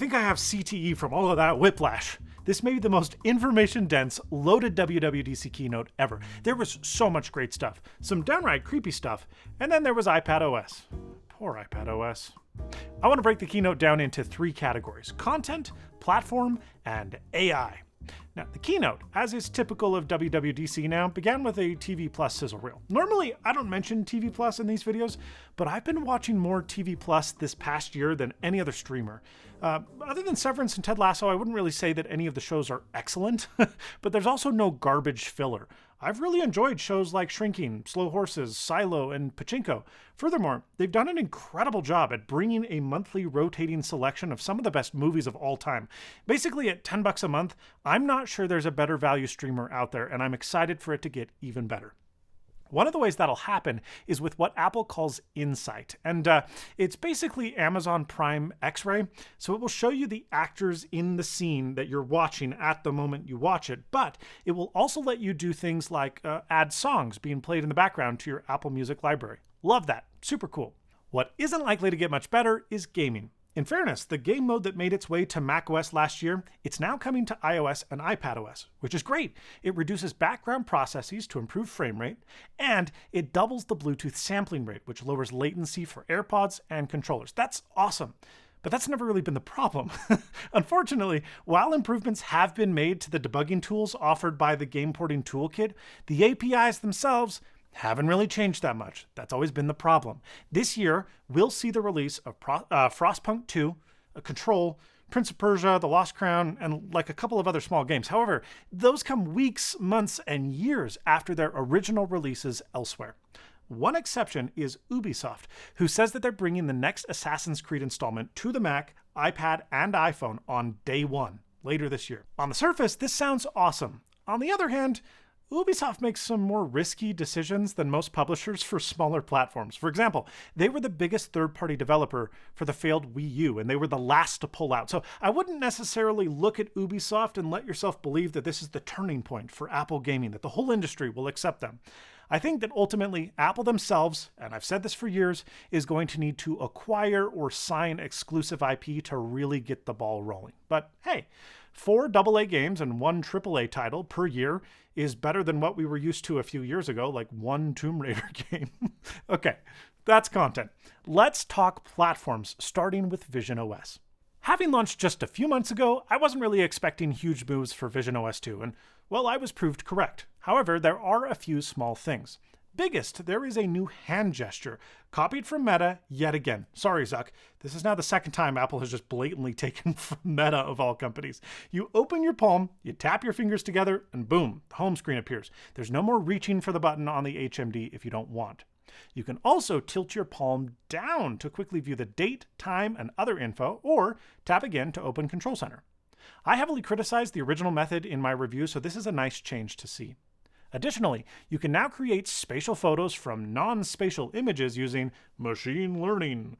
think I have CTE from all of that whiplash. This may be the most information-dense, loaded WWDC keynote ever. There was so much great stuff, some downright creepy stuff, and then there was iPadOS. Poor iPadOS. I want to break the keynote down into 3 categories: content, platform, and AI. Now, the keynote, as is typical of WWDC now, began with a TV Plus sizzle reel. Normally, I don't mention TV Plus in these videos, but I've been watching more TV Plus this past year than any other streamer. Other than Severance and Ted Lasso, I wouldn't really say that any of the shows are excellent, but there's also no garbage filler. I've really enjoyed shows like Shrinking, Slow Horses, Silo, and Pachinko. Furthermore, they've done an incredible job at bringing a monthly rotating selection of some of the best movies of all time. Basically, at $10 a month, I'm not sure there's a better value streamer out there, and I'm excited for it to get even better. One of the ways that'll happen is with what Apple calls Insight, and it's basically Amazon Prime X-Ray, so it will show you the actors in the scene that you're watching at the moment you watch it, but it will also let you do things like add songs being played in the background to your Apple Music library. Love that. Super cool. What isn't likely to get much better is gaming. In fairness, the game mode that made its way to macOS last year, it's now coming to iOS and iPadOS, which is great. It reduces background processes to improve frame rate, and it doubles the Bluetooth sampling rate, which lowers latency for AirPods and controllers. That's awesome. But that's never really been the problem. Unfortunately, while improvements have been made to the debugging tools offered by the Game Porting Toolkit, the APIs themselves haven't really changed that much. That's always been the problem. This year, we'll see the release of Frostpunk 2, Control, Prince of Persia, The Lost Crown, and like a couple of other small games. However, those come weeks, months, and years after their original releases elsewhere. One exception is Ubisoft, who says that they're bringing the next Assassin's Creed installment to the Mac, iPad, and iPhone on day 1, later this year. On the surface, this sounds awesome. On the other hand, Ubisoft makes some more risky decisions than most publishers for smaller platforms. For example, they were the biggest third-party developer for the failed Wii U, and they were the last to pull out. So I wouldn't necessarily look at Ubisoft and let yourself believe that this is the turning point for Apple gaming, that the whole industry will accept them. I think that ultimately Apple themselves, and I've said this for years, is going to need to acquire or sign exclusive IP to really get the ball rolling. But hey, 4 AA games and 1 AAA title per year is better than what we were used to a few years ago, like 1 Tomb Raider game. Okay, that's content. Let's talk platforms, starting with visionOS. Having launched just a few months ago, I wasn't really expecting huge moves for visionOS 2, and well, I was proved correct. However, there are a few small things. Biggest, there is a new hand gesture, copied from Meta yet again. Sorry, Zuck. This is now the second time Apple has just blatantly taken from Meta of all companies. You open your palm, you tap your fingers together, and boom, the home screen appears. There's no more reaching for the button on the HMD if you don't want. You can also tilt your palm down to quickly view the date, time, and other info, or tap again to open Control Center. I heavily criticized the original method in my review, so this is a nice change to see. Additionally, you can now create spatial photos from non-spatial images using machine learning.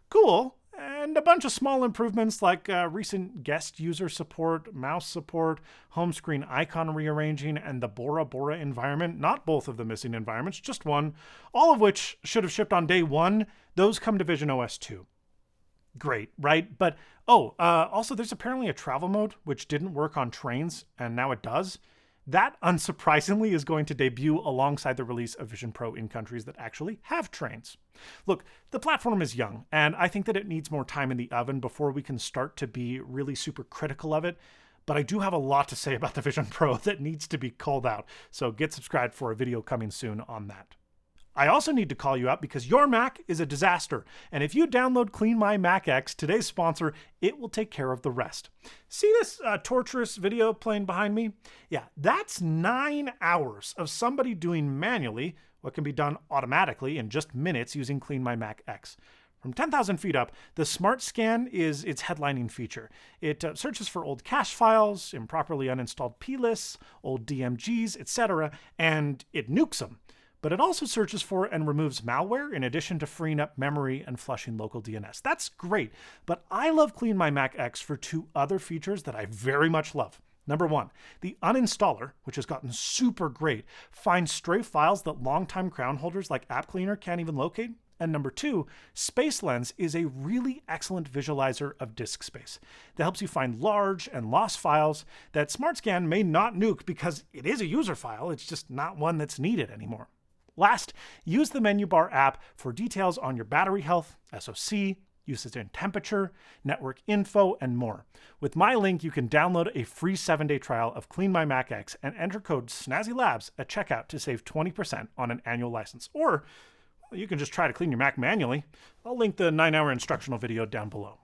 Cool, and a bunch of small improvements like recent guest user support, mouse support, home screen icon rearranging, and the Bora Bora environment. Not both of the missing environments, just one, all of which should have shipped on day 1. Those come to visionOS 2. Great, right? But, also there's apparently a travel mode, which didn't work on trains, and now it does. That, unsurprisingly, is going to debut alongside the release of Vision Pro in countries that actually have trains. Look, the platform is young, and I think that it needs more time in the oven before we can start to be really super critical of it, but I do have a lot to say about the Vision Pro that needs to be called out, so get subscribed for a video coming soon on that. I also need to call you out because your Mac is a disaster, and if you download Clean My Mac X, today's sponsor, it will take care of the rest. See this torturous video playing behind me? Yeah, that's 9 hours of somebody doing manually what can be done automatically in just minutes using Clean My Mac X. From 10,000 feet up, the Smart Scan is its headlining feature. It searches for old cache files, improperly uninstalled plists, old DMGs, etc., and it nukes them. But it also searches for and removes malware in addition to freeing up memory and flushing local DNS. That's great, but I love Clean My Mac X for 2 other features that I very much love. Number 1, the uninstaller, which has gotten super great, finds stray files that longtime crown holders like App Cleaner can't even locate. And number 2, Space Lens is a really excellent visualizer of disk space that helps you find large and lost files that SmartScan may not nuke because it is a user file, it's just not one that's needed anymore. Last, use the menu bar app for details on your battery health, SoC, usage and temperature, network info, and more. With my link, you can download a free 7-day trial of Clean My Mac X and enter code SNAZZYLABS at checkout to save 20% on an annual license. Or you can just try to clean your Mac manually. I'll link the 9-hour instructional video down below.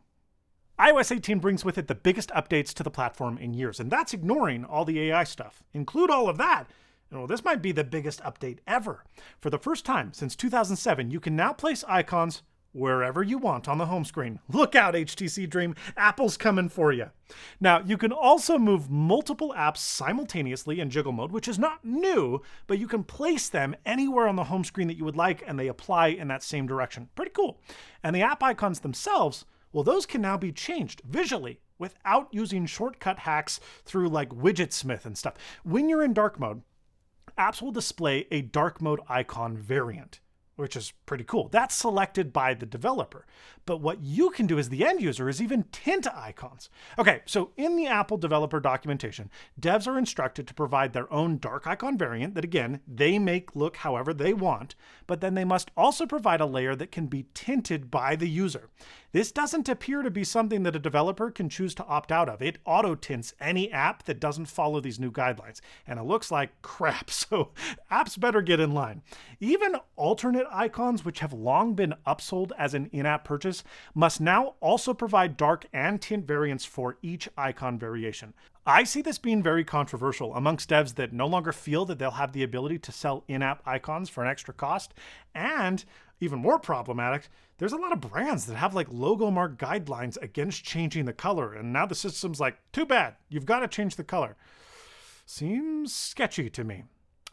iOS 18 brings with it the biggest updates to the platform in years, and that's ignoring all the AI stuff. Include all of that, well, this might be the biggest update ever. For the first time since 2007, you can now place icons wherever you want on the home screen. Look out, HTC Dream, Apple's coming for you. Now, you can also move multiple apps simultaneously in jiggle mode, which is not new, but you can place them anywhere on the home screen that you would like, and they apply in that same direction. Pretty cool. And the app icons themselves, well, those can now be changed visually without using shortcut hacks through like Widgetsmith and stuff. When you're in dark mode, apps will display a dark mode icon variant, which is pretty cool. That's selected by the developer. But what you can do as the end user is even tint icons. Okay, so in the Apple developer documentation, devs are instructed to provide their own dark icon variant that, again, they make look however they want, but then they must also provide a layer that can be tinted by the user. This doesn't appear to be something that a developer can choose to opt out of. It auto-tints any app that doesn't follow these new guidelines, and it looks like crap, so apps better get in line. Even alternate icons, which have long been upsold as an in-app purchase, must now also provide dark and tint variants for each icon variation. I see this being very controversial amongst devs that no longer feel that they'll have the ability to sell in-app icons for an extra cost, and even more problematic, there's a lot of brands that have like logo mark guidelines against changing the color, and now the system's like, too bad, you've got to change the color. Seems sketchy to me.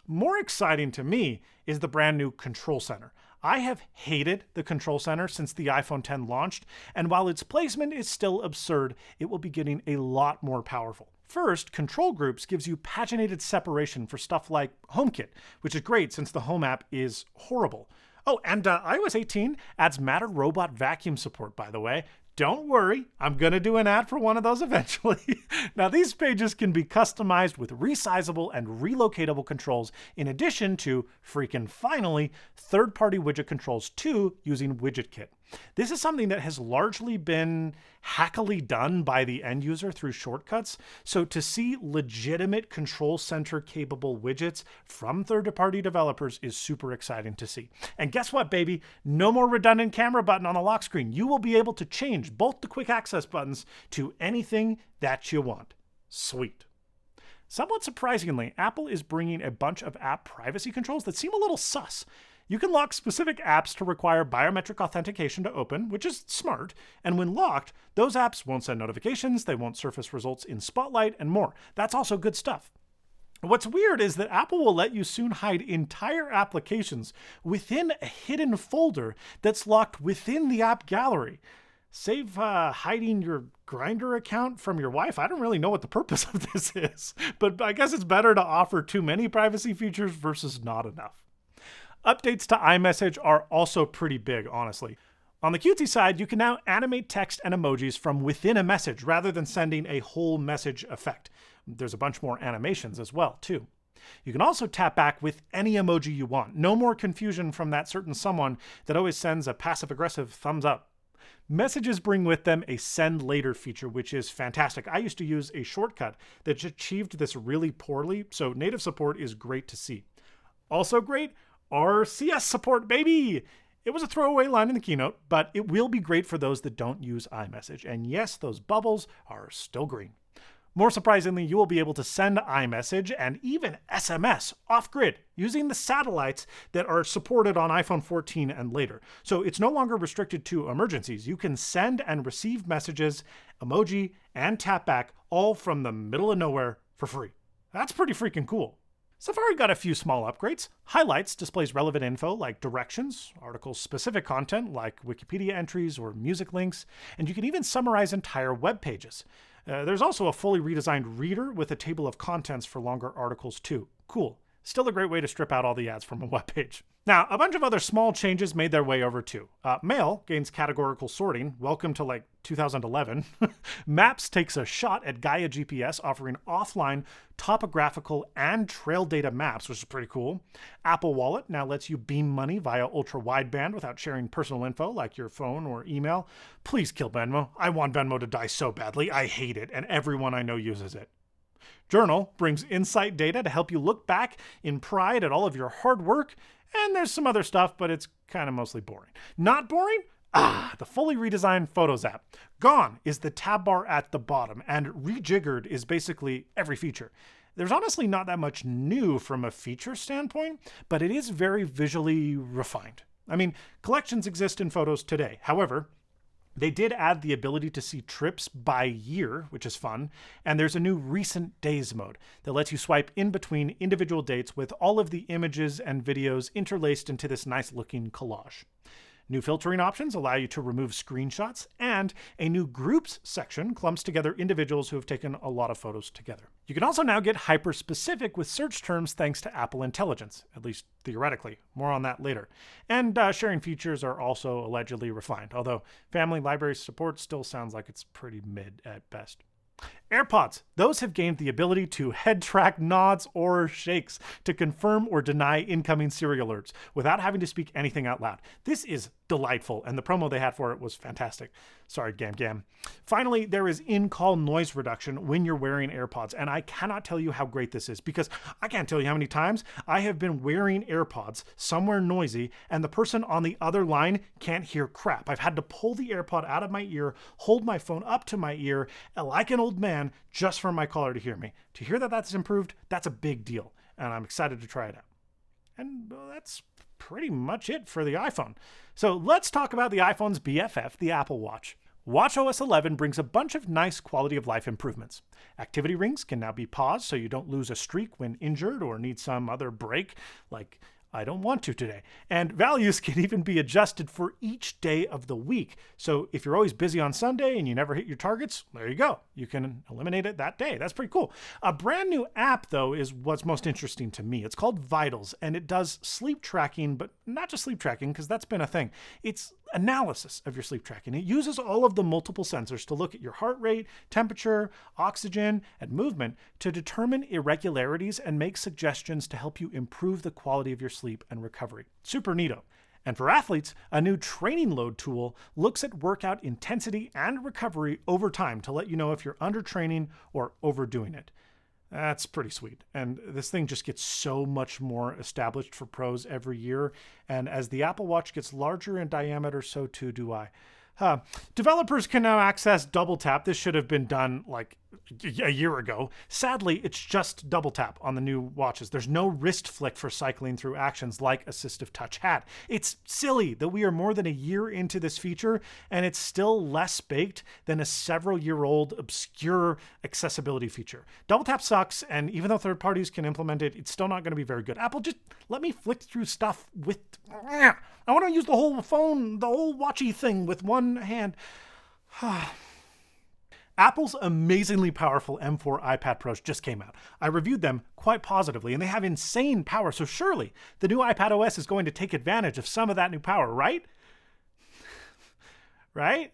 More exciting to me is the brand new Control Center. I have hated the Control Center since the iPhone X launched, and while its placement is still absurd, it will be getting a lot more powerful. First, Control Groups gives you paginated separation for stuff like HomeKit, which is great since the Home app is horrible. Oh, and iOS 18 adds Matter Robot vacuum support, by the way. Don't worry, I'm going to do an ad for one of those eventually. Now, these pages can be customized with resizable and relocatable controls, in addition to, freaking finally, third-party widget controls too, using WidgetKit. This is something that has largely been hackily done by the end user through shortcuts, so to see legitimate Control Center capable widgets from third-party developers is super exciting to see. And guess what, baby? No more redundant camera button on the lock screen. You will be able to change both the quick access buttons to anything that you want. Sweet. Somewhat surprisingly, Apple is bringing a bunch of app privacy controls that seem a little sus. You can lock specific apps to require biometric authentication to open, which is smart, and when locked, those apps won't send notifications, they won't surface results in Spotlight, and more. That's also good stuff. What's weird is that Apple will let you soon hide entire applications within a hidden folder that's locked within the app gallery. Save hiding your Grindr account from your wife? I don't really know what the purpose of this is, but I guess it's better to offer too many privacy features versus not enough. Updates to iMessage are also pretty big, honestly. On the cutesy side, you can now animate text and emojis from within a message rather than sending a whole message effect. There's a bunch more animations as well, too. You can also tap back with any emoji you want. No more confusion from that certain someone that always sends a passive-aggressive thumbs up. Messages bring with them a send later feature, which is fantastic. I used to use a shortcut that achieved this really poorly, so native support is great to see. Also great, RCS support, baby! It was a throwaway line in the keynote, but it will be great for those that don't use iMessage. And yes, those bubbles are still green. More surprisingly, you will be able to send iMessage and even SMS off-grid using the satellites that are supported on iPhone 14 and later. So it's no longer restricted to emergencies. You can send and receive messages, emoji, and tap back all from the middle of nowhere for free. That's pretty freaking cool. Safari got a few small upgrades. Highlights displays relevant info like directions, article-specific content like Wikipedia entries or music links, and you can even summarize entire web pages. There's also a fully redesigned reader with a table of contents for longer articles too. Cool. Still a great way to strip out all the ads from a web page. Now, a bunch of other small changes made their way over too. Mail gains categorical sorting. Welcome to like 2011. Maps takes a shot at Gaia GPS, offering offline topographical and trail data maps, which is pretty cool. Apple Wallet now lets you beam money via ultra-wideband without sharing personal info like your phone or email. Please kill Venmo. I want Venmo to die so badly. I hate it, and everyone I know uses it. Journal brings insight data to help you look back in pride at all of your hard work. And there's some other stuff, but it's kind of mostly boring. Not boring? The fully redesigned Photos app. Gone is the tab bar at the bottom, and rejiggered is basically every feature. There's honestly not that much new from a feature standpoint, but it is very visually refined. I mean, collections exist in Photos today. However, they did add the ability to see trips by year, which is fun, and there's a new recent days mode that lets you swipe in between individual dates with all of the images and videos interlaced into this nice looking collage. New filtering options allow you to remove screenshots, and a new groups section clumps together individuals who have taken a lot of photos together. You can also now get hyper-specific with search terms thanks to Apple Intelligence, at least theoretically. More on that later. And sharing features are also allegedly refined, although family library support still sounds like it's pretty mid at best. AirPods. Those have gained the ability to head track nods or shakes to confirm or deny incoming Siri alerts without having to speak anything out loud. This is delightful, and the promo they had for it was fantastic. Sorry, Gam Gam. Finally, there is in-call noise reduction when you're wearing AirPods, and I cannot tell you how great this is because I can't tell you how many times I have been wearing AirPods somewhere noisy and the person on the other line can't hear crap. I've had to pull the AirPod out of my ear, hold my phone up to my ear like an old man just for my caller to hear me. To hear that that's improved, that's a big deal, and I'm excited to try it out. And that's pretty much it for the iPhone. So let's talk about the iPhone's BFF, the Apple Watch. watchOS 11 brings a bunch of nice quality of life improvements. Activity rings can now be paused so you don't lose a streak when injured or need some other break, like I don't want to today. And values can even be adjusted for each day of the week. So if you're always busy on Sunday and you never hit your targets, there you go. You can eliminate it that day. That's pretty cool. A brand new app, though, is what's most interesting to me. It's called Vitals, and it does sleep tracking, but not just sleep tracking, because that's been a thing. It's analysis of your sleep tracking. It uses all of the multiple sensors to look at your heart rate, temperature, oxygen, and movement to determine irregularities and make suggestions to help you improve the quality of your sleep and recovery. Super neato. And for athletes, a new training load tool looks at workout intensity and recovery over time to let you know if you're undertraining or overdoing it. That's pretty sweet. And this thing just gets so much more established for pros every year. And as the Apple Watch gets larger in diameter, so too do I. Developers can now access double tap. This should have been done like a year ago. Sadly, it's just double tap on the new watches. There's no wrist flick for cycling through actions like assistive touch had. It's silly that we are more than a year into this feature and it's still less baked than a several-year-old obscure accessibility feature. Double tap sucks, and even though third parties can implement it, it's still not going to be very good. Apple, just let me flick through stuff with... I want to use the whole phone, the whole watchy thing with one hand. Apple's amazingly powerful M4 iPad Pros just came out. I reviewed them quite positively, and they have insane power, so surely the new iPadOS is going to take advantage of some of that new power, right? Right?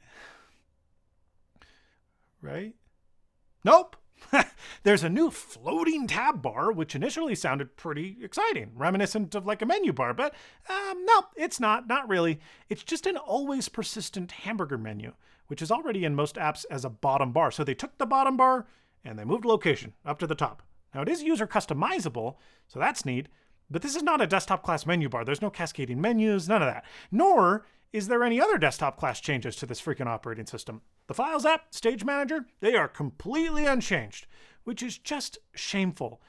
Nope. There's a new floating tab bar, which initially sounded pretty exciting, reminiscent of like a menu bar, but no, it's not really. It's just an always persistent hamburger menu, which is already in most apps as a bottom bar. So they took the bottom bar and they moved location up to the top. Now it is user customizable, so that's neat, but this is not a desktop class menu bar. There's no cascading menus, none of that. Nor is there any other desktop class changes to this freaking operating system. The Files app, Stage Manager, they are completely unchanged, which is just shameful.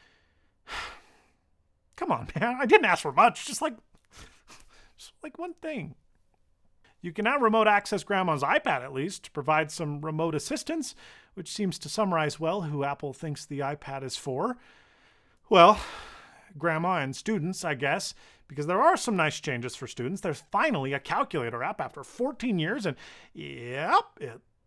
Come on, man. I didn't ask for much. Just like one thing. You can now remote access Grandma's iPad, at least, to provide some remote assistance, which seems to summarize well who Apple thinks the iPad is for. Well, Grandma and students, I guess, because there are some nice changes for students. There's finally a calculator app after 14 years, and yep,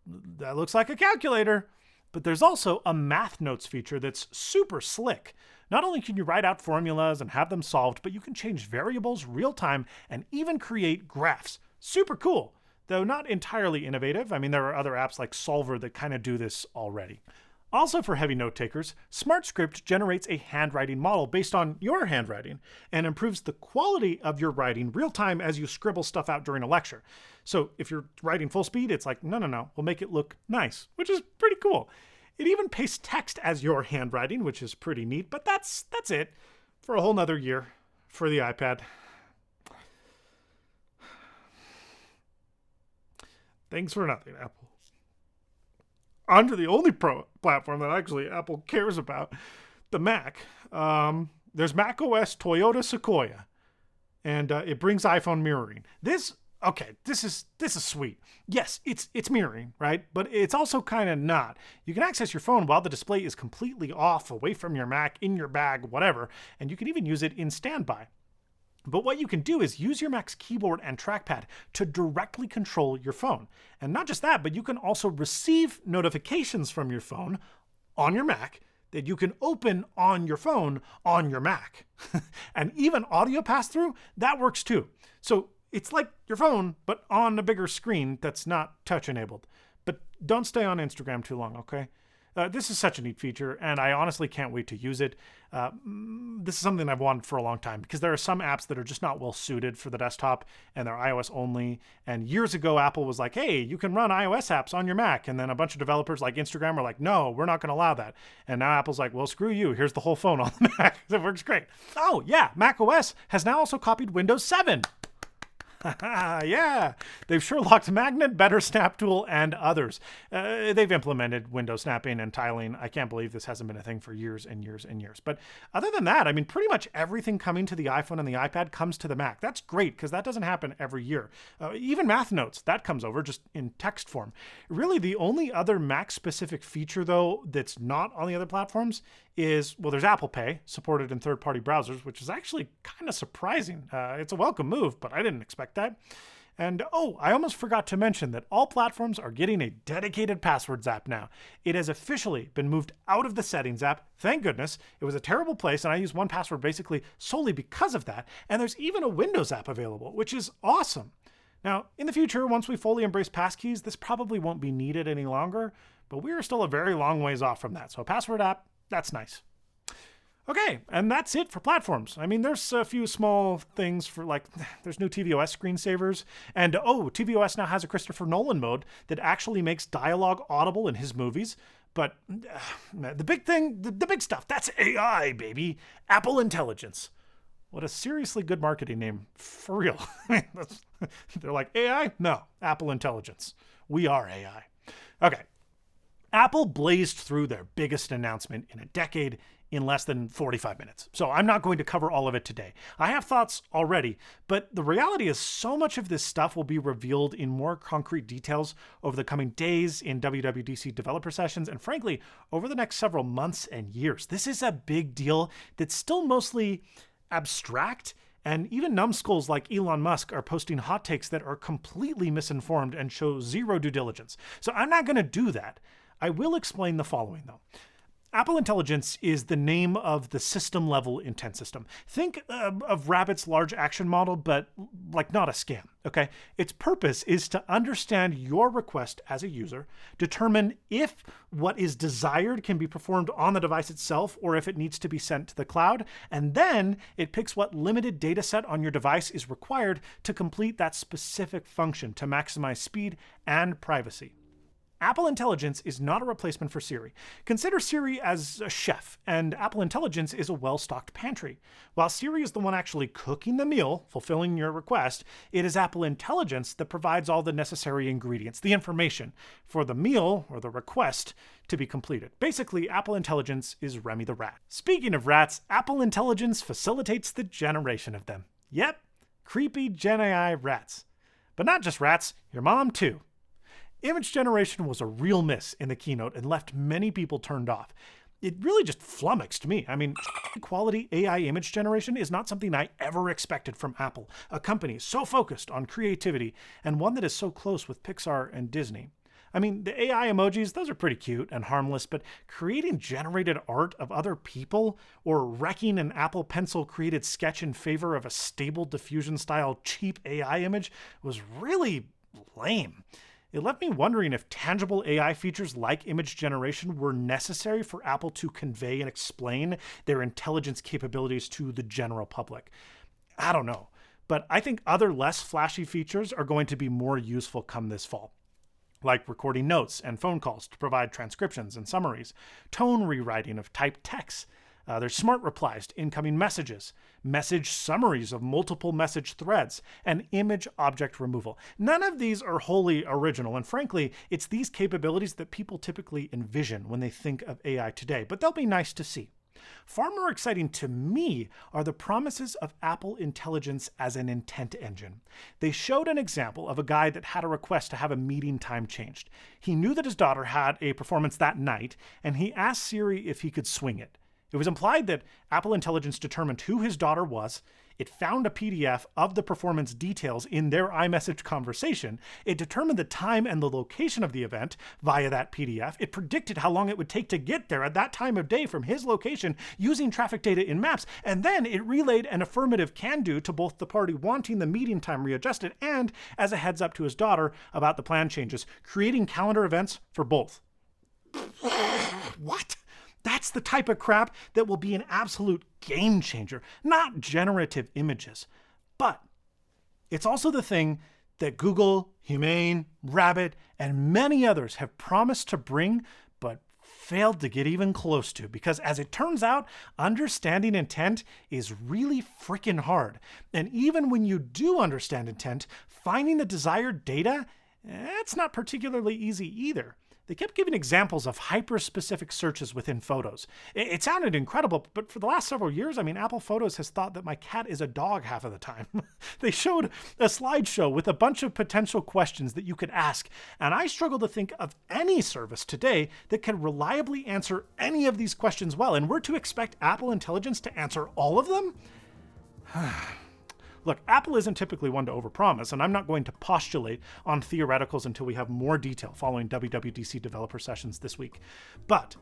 that looks like a calculator. But there's also a math notes feature that's super slick. Not only can you write out formulas and have them solved, but you can change variables real time and even create graphs. Super cool, though not entirely innovative. I mean, there are other apps like Solver that kind of do this already. Also for heavy note takers, SmartScript generates a handwriting model based on your handwriting and improves the quality of your writing real time as you scribble stuff out during a lecture. So if you're writing full speed, it's like, no, we'll make it look nice, which is pretty cool. It even pastes text as your handwriting, which is pretty neat, but that's it for a whole nother year for the iPad. Thanks for nothing, Apple. On to the only platform that actually Apple cares about, the Mac. There's macOS Toyota Sequoia, and it brings iPhone mirroring. This is sweet. Yes, it's mirroring, right? But it's also kind of not. You can access your phone while the display is completely off, away from your Mac, in your bag, whatever, and you can even use it in standby. But what you can do is use your Mac's keyboard and trackpad to directly control your phone. And not just that, but you can also receive notifications from your phone on your Mac that you can open on your phone on your Mac. And even audio pass-through, that works too. So it's like your phone, but on a bigger screen that's not touch-enabled. But don't stay on Instagram too long, okay? This is such a neat feature, and I honestly can't wait to use it. This is something I've wanted for a long time because there are some apps that are just not well suited for the desktop and they're iOS only. And years ago, Apple was like, hey, you can run iOS apps on your Mac. And then a bunch of developers like Instagram are like, no, we're not going to allow that. And now Apple's like, well, screw you. Here's the whole phone on the Mac. It works great. Oh, yeah, macOS has now also copied Windows 7. Yeah, they've Sherlocked Magnet, Better Snap Tool, and others. They've implemented window snapping and tiling. I can't believe this hasn't been a thing for years and years and years. But other than that, I mean, pretty much everything coming to the iPhone and the iPad comes to the Mac. That's great because that doesn't happen every year. Even Math Notes, that comes over just in text form. Really, the only other Mac-specific feature, though, that's not on the other platforms is, well, there's Apple Pay, supported in third-party browsers, which is actually kind of surprising. It's a welcome move, but I didn't expect that. And I almost forgot to mention that all platforms are getting a dedicated passwords app now. It has officially been moved out of the settings app. Thank goodness. It was a terrible place, and I use 1Password basically solely because of that. And there's even a Windows app available, which is awesome. Now, in the future, once we fully embrace passkeys, this probably won't be needed any longer, but we are still a very long ways off from that. So a password app, that's nice. Okay, and that's it for platforms. I mean, there's a few small things for, like, there's new tvOS screensavers, and tvOS now has a Christopher Nolan mode that actually makes dialogue audible in his movies. But the big thing, the big stuff, that's AI, baby. Apple Intelligence. What a seriously good marketing name, for real. They're like, AI? No, Apple Intelligence. We are AI. Okay. Apple blazed through their biggest announcement in a decade in less than 45 minutes. So I'm not going to cover all of it today. I have thoughts already, but the reality is so much of this stuff will be revealed in more concrete details over the coming days in WWDC developer sessions, and frankly, over the next several months and years. This is a big deal that's still mostly abstract, and even numbskulls like Elon Musk are posting hot takes that are completely misinformed and show zero due diligence. So I'm not going to do that. I will explain the following, though. Apple Intelligence is the name of the system-level intent system. Think of Rabbit's large action model, but like not a scam, okay? Its purpose is to understand your request as a user, determine if what is desired can be performed on the device itself or if it needs to be sent to the cloud, and then it picks what limited data set on your device is required to complete that specific function to maximize speed and privacy. Apple Intelligence is not a replacement for Siri. Consider Siri as a chef, and Apple Intelligence is a well-stocked pantry. While Siri is the one actually cooking the meal, fulfilling your request, it is Apple Intelligence that provides all the necessary ingredients, the information, for the meal or the request to be completed. Basically, Apple Intelligence is Remy the rat. Speaking of rats, Apple Intelligence facilitates the generation of them. Yep, creepy Gen AI rats. But not just rats, your mom too. Image generation was a real miss in the keynote and left many people turned off. It really just flummoxed me. I mean, quality AI image generation is not something I ever expected from Apple, a company so focused on creativity and one that is so close with Pixar and Disney. I mean, the AI emojis, those are pretty cute and harmless, but creating generated art of other people or wrecking an Apple Pencil created sketch in favor of a stable diffusion style cheap AI image was really lame. It left me wondering if tangible AI features like image generation were necessary for Apple to convey and explain their intelligence capabilities to the general public. I don't know, but I think other less flashy features are going to be more useful come this fall, like recording notes and phone calls to provide transcriptions and summaries, tone rewriting of typed text. There's smart replies to incoming messages, message summaries of multiple message threads, and image object removal. None of these are wholly original, and frankly, it's these capabilities that people typically envision when they think of AI today, but they'll be nice to see. Far more exciting to me are the promises of Apple Intelligence as an intent engine. They showed an example of a guy that had a request to have a meeting time changed. He knew that his daughter had a performance that night, and he asked Siri if he could swing it. It was implied that Apple Intelligence determined who his daughter was. It found a PDF of the performance details in their iMessage conversation. It determined the time and the location of the event via that PDF. It predicted how long it would take to get there at that time of day from his location using traffic data in Maps. And then it relayed an affirmative can-do to both the party wanting the meeting time readjusted and as a heads up to his daughter about the plan changes, creating calendar events for both. What? That's the type of crap that will be an absolute game changer, not generative images. But it's also the thing that Google, Humane, Rabbit, and many others have promised to bring, but failed to get even close to, because as it turns out, understanding intent is really freaking hard. And even when you do understand intent, finding the desired data, it's not particularly easy either. They kept giving examples of hyper-specific searches within Photos. It sounded incredible, but for the last several years, Apple Photos has thought that my cat is a dog half of the time. They showed a slideshow with a bunch of potential questions that you could ask, and I struggle to think of any service today that can reliably answer any of these questions well, and we're to expect Apple Intelligence to answer all of them? Look, Apple isn't typically one to overpromise, and I'm not going to postulate on theoreticals until we have more detail following WWDC developer sessions this week. But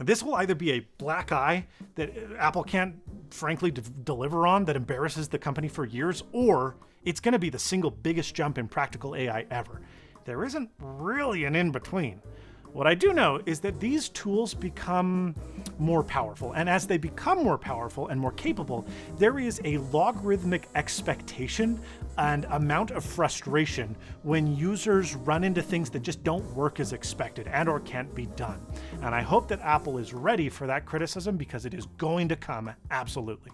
this will either be a black eye that Apple can't, frankly, deliver on that embarrasses the company for years, or it's going to be the single biggest jump in practical AI ever. There isn't really an in-between. What I do know is that these tools become more powerful, and as they become more powerful and more capable, there is a logarithmic expectation and amount of frustration when users run into things that just don't work as expected and or can't be done. And I hope that Apple is ready for that criticism, because it is going to come, absolutely.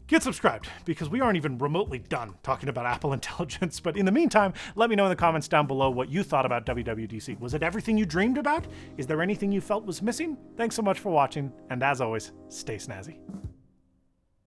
Get subscribed, because we aren't even remotely done talking about Apple Intelligence. But in the meantime, let me know in the comments down below what you thought about WWDC. Was it everything you dreamed about? Is there anything you felt was missing? Thanks so much for watching, and as always, stay snazzy.